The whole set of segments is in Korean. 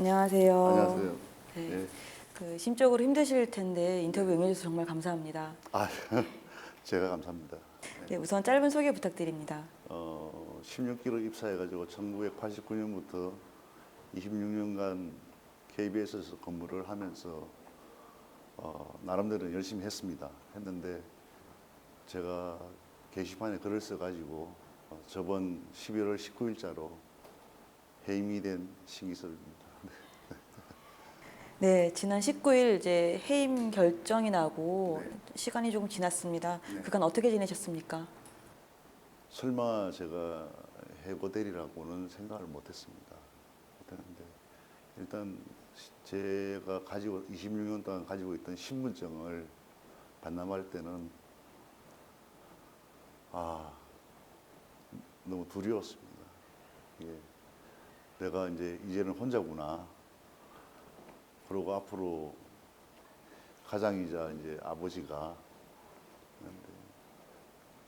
안녕하세요. 안녕하세요. 네, 예. 심적으로 힘드실 텐데 인터뷰 응해주셔서 정말 감사합니다. 아, 제가 감사합니다. 네, 우선 짧은 소개 부탁드립니다. 16기로 입사해가지고 1989년부터 26년간 KBS에서 근무를 하면서 나름대로 열심히 했는데 제가 게시판에 글을 써가지고 저번 11월 19일자로 해임이 된 신기섭입니다. 네, 지난 19일 이제 해임 결정이 나고 네. 시간이 조금 지났습니다. 네. 그간 어떻게 지내셨습니까? 설마 제가 해고되리라고는 생각을 못했습니다. 못했는데 일단 제가 가지고 26년 동안 가지고 있던 신분증을 반납할 때는 너무 두려웠습니다. 이게 내가 이제는 혼자구나. 그리고 앞으로 가장이자 이제 아버지가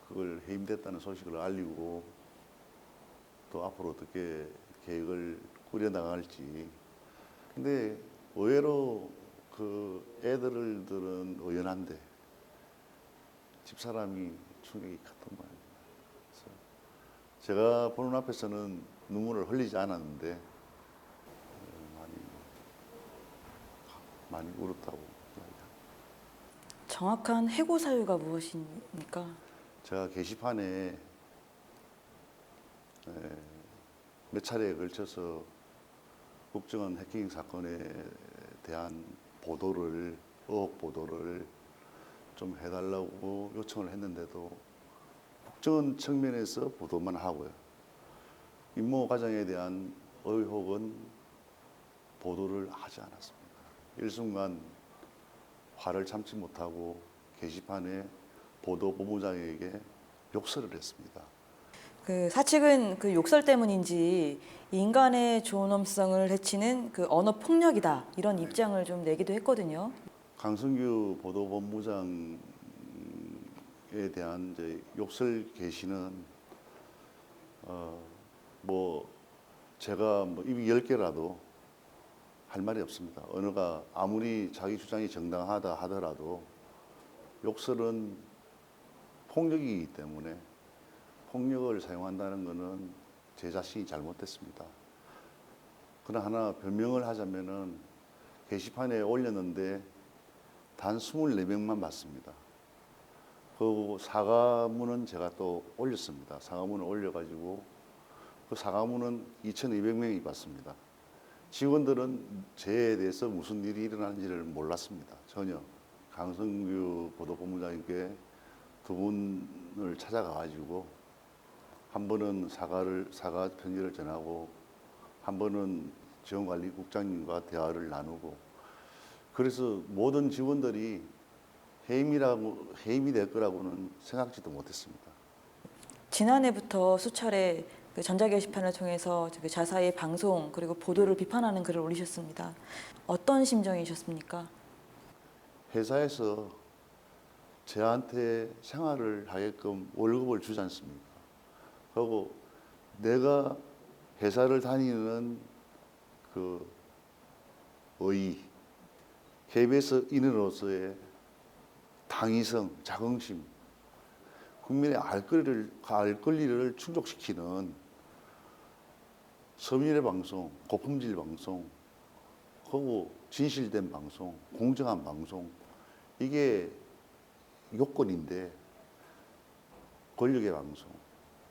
그걸 해임됐다는 소식을 알리고 또 앞으로 어떻게 계획을 꾸려나갈지. 근데 의외로 그 애들은 의연한데 집사람이 충격이 컸던 모양입니다. 그래서 제가 보는 앞에서는 눈물을 흘리지 않았는데 많이 울었다고 이야기합니다. 정확한 해고 사유가 무엇입니까? 제가 게시판에 몇 차례에 걸쳐서 국정원 해킹 사건에 대한 의혹 보도를 좀 해달라고 요청을 했는데도 국정원 측면에서 보도만 하고요. 임모 과장에 대한 의혹은 보도를 하지 않았습니다. 일순간 화를 참지 못하고 게시판에 보도본부장에게 욕설을 했습니다. 사측은 그 욕설 때문인지 인간의 존엄성을 해치는 그 언어 폭력이다 이런 입장을 좀 내기도 했거든요. 강승규 보도본부장에 대한 욕설 게시는 제가 입이 10개라도 할 말이 없습니다. 언어가 아무리 자기 주장이 정당하다 하더라도 욕설은 폭력이기 때문에 폭력을 사용한다는 것은 제 자신이 잘못됐습니다. 그러나 하나 변명을 하자면은 게시판에 올렸는데 단 24명만 봤습니다. 그 사과문은 제가 또 올렸습니다. 사과문을 올려가지고 그 사과문은 2,200명이 봤습니다. 직원들은 저에 대해서 무슨 일이 일어나는지를 몰랐습니다. 전혀. 강성규 보도본부장님께 두 분을 찾아가가지고 한 번은 사과 편지를 전하고 한 번은 지원관리국장님과 대화를 나누고 그래서 모든 직원들이 해임이 될 거라고는 생각지도 못했습니다. 지난해부터 수차례 그 전자게시판을 통해서 그 자사의 방송 그리고 보도를 비판하는 글을 올리셨습니다. 어떤 심정이셨습니까? 회사에서 저한테 생활을 하게끔 월급을 주지 않습니까? 그리고 내가 회사를 다니는 그 KBS 인으로서의 당위성, 자긍심, 국민의 알 권리를 충족시키는 서민의 방송, 고품질 방송, 그리고 진실된 방송, 공정한 방송, 이게 요건인데 권력의 방송,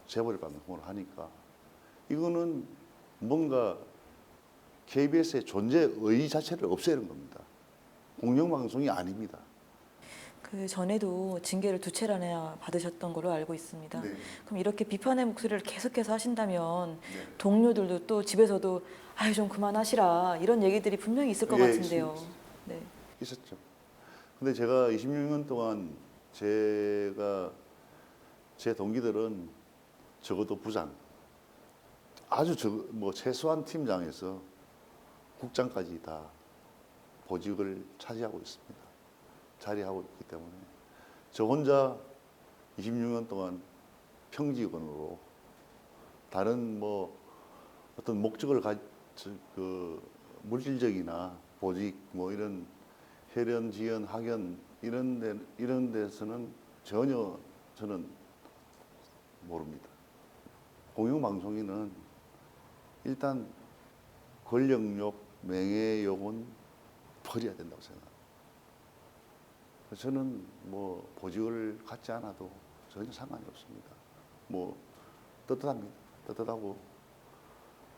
재벌의 방송을 하니까 이거는 뭔가 KBS의 존재의 자체를 없애는 겁니다. 공영방송이 아닙니다. 그 전에도 징계를 2차례나 받으셨던 걸로 알고 있습니다. 네. 그럼 이렇게 비판의 목소리를 계속해서 하신다면 네. 동료들도 또 집에서도 아유 좀 그만하시라 이런 얘기들이 분명히 있을 것 같은데요. 네. 있었죠. 근데 제가 26년 동안 제 동기들은 적어도 부장, 아주 최소한 팀장에서 국장까지 다 보직을 차지하고 있습니다. 자리하고 있기 때문에 저 혼자 26년 동안 평직원으로 다른 어떤 목적을 물질적이나 보직 뭐 이런 혈연, 지연, 학연 이런 데서는 전혀 저는 모릅니다. 공영방송인은 일단 권력욕, 명예욕은 버려야 된다고 생각합니다. 저는 뭐 보직을 갖지 않아도 전혀 상관이 없습니다. 뭐 떳떳합니다. 떳떳하고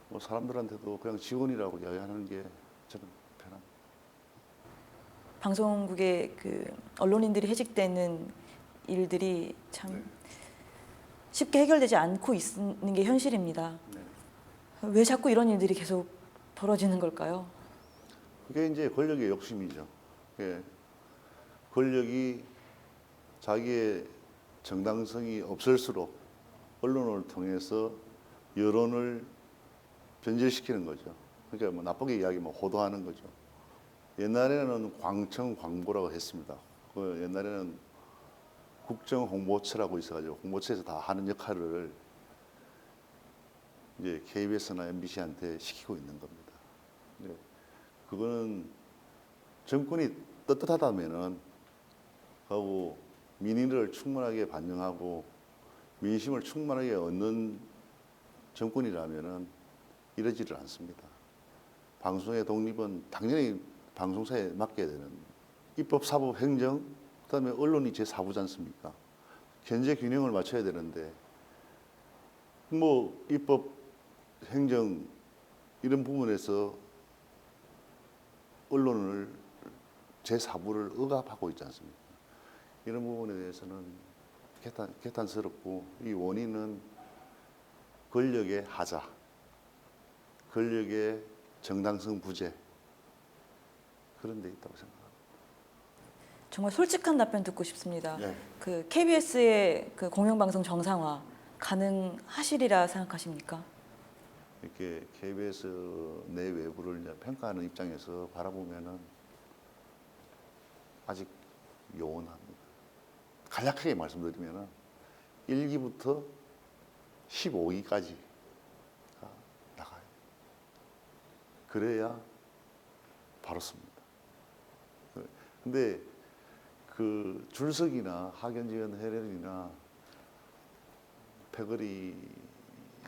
뭐 사람들한테도 그냥 직원이라고 이야기하는 게 저는 편합니다. 방송국의 그 언론인들이 해직되는 일들이 참 쉽게 해결되지 않고 있는 게 현실입니다. 왜 자꾸 이런 일들이 계속 벌어지는 걸까요? 그게 이제 권력의 욕심이죠. 예. 권력이 자기의 정당성이 없을수록 언론을 통해서 여론을 변질시키는 거죠. 그러니까 뭐 나쁘게 이야기하면 호도하는 거죠. 옛날에는 광청 광보라고 했습니다. 그 옛날에는 국정 홍보처라고 있어가지고 홍보처에서 다 하는 역할을 이제 KBS나 MBC한테 시키고 있는 겁니다. 네. 그거는 정권이 떳떳하다면은 하고 민의를 충분하게 반영하고 민심을 충분하게 얻는 정권이라면은 이러지를 않습니다. 방송의 독립은 당연히 방송사에 맡겨야 되는 입법, 사법, 행정, 그다음에 언론이 제4부지 않습니까? 견제 균형을 맞춰야 되는데 뭐 입법, 행정 이런 부분에서 언론을 제4부를 억압하고 있지 않습니까? 이런 부분에 대해서는 개탄스럽고 이 원인은 권력의 하자, 권력의 정당성 부재 그런 데 있다고 생각합니다. 정말 솔직한 답변 듣고 싶습니다. 네. 그 KBS의 그 공영방송 정상화 가능하시리라 생각하십니까? 이렇게 KBS 내 외부를 이제 평가하는 입장에서 바라보면은 아직 요원합니다. 간략하게 말씀드리면은 1기부터 15기까지 나가요. 그래야 바로 씁니다. 근데 그 줄석이나 학연지연 해련이나 패거리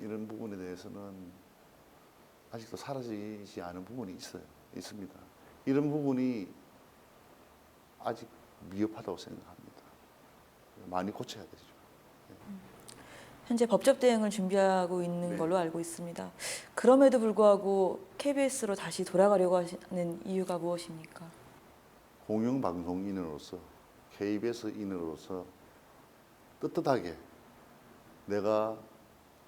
이런 부분에 대해서는 아직도 사라지지 않은 부분이 있습니다. 이런 부분이 아직 미흡하다고 생각합니다. 많이 고쳐야 되죠. 현재 법적 대응을 준비하고 있는 네. 걸로 알고 있습니다. 그럼에도 불구하고 KBS로 다시 돌아가려고 하시는 이유가 무엇입니까? 공영방송인으로서 KBS인으로서 떳떳하게 내가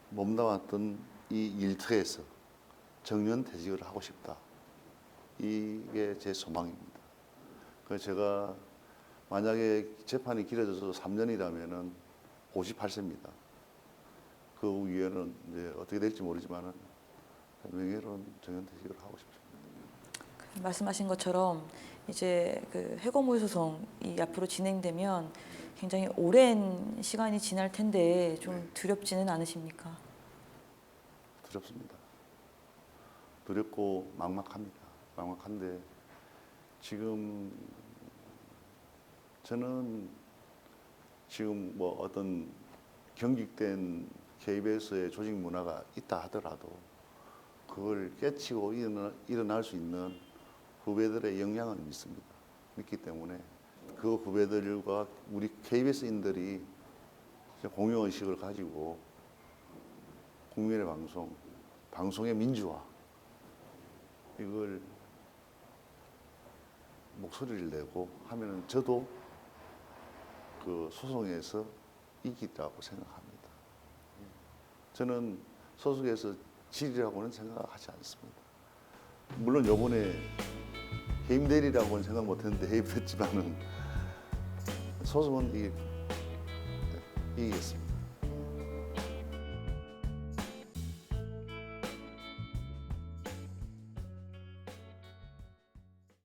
몸담았던 이 일터에서 정년퇴직을 하고 싶다. 이게 제 소망입니다. 그래서 제가 만약에 재판이 길어져서 3년이라면은 58세입니다. 그 위에는 이제 어떻게 될지 모르지만은 명예로운 정년퇴직을 하고 싶습니다. 말씀하신 것처럼 이제 그 해고물 소송이 앞으로 진행되면 굉장히 오랜 시간이 지날 텐데 좀 두렵지는 않으십니까? 두렵습니다. 두렵고 막막합니다. 막막한데 지금 저는 지금 뭐 어떤 경직된 KBS의 조직 문화가 있다 하더라도 그걸 깨치고 일어날 수 있는 후배들의 역량은 믿습니다. 믿기 때문에 그 후배들과 우리 KBS인들이 공영의식을 가지고 국민의 방송, 방송의 민주화 이걸 목소리를 내고 하면은 저도 그 소송에서 이기라고 생각합니다. 저는 소속에서 질이라고는 생각하지 않습니다. 물론 요번에 해임되리라고는 생각 못했는데 해임됐지만은 소송은 이기겠습니다.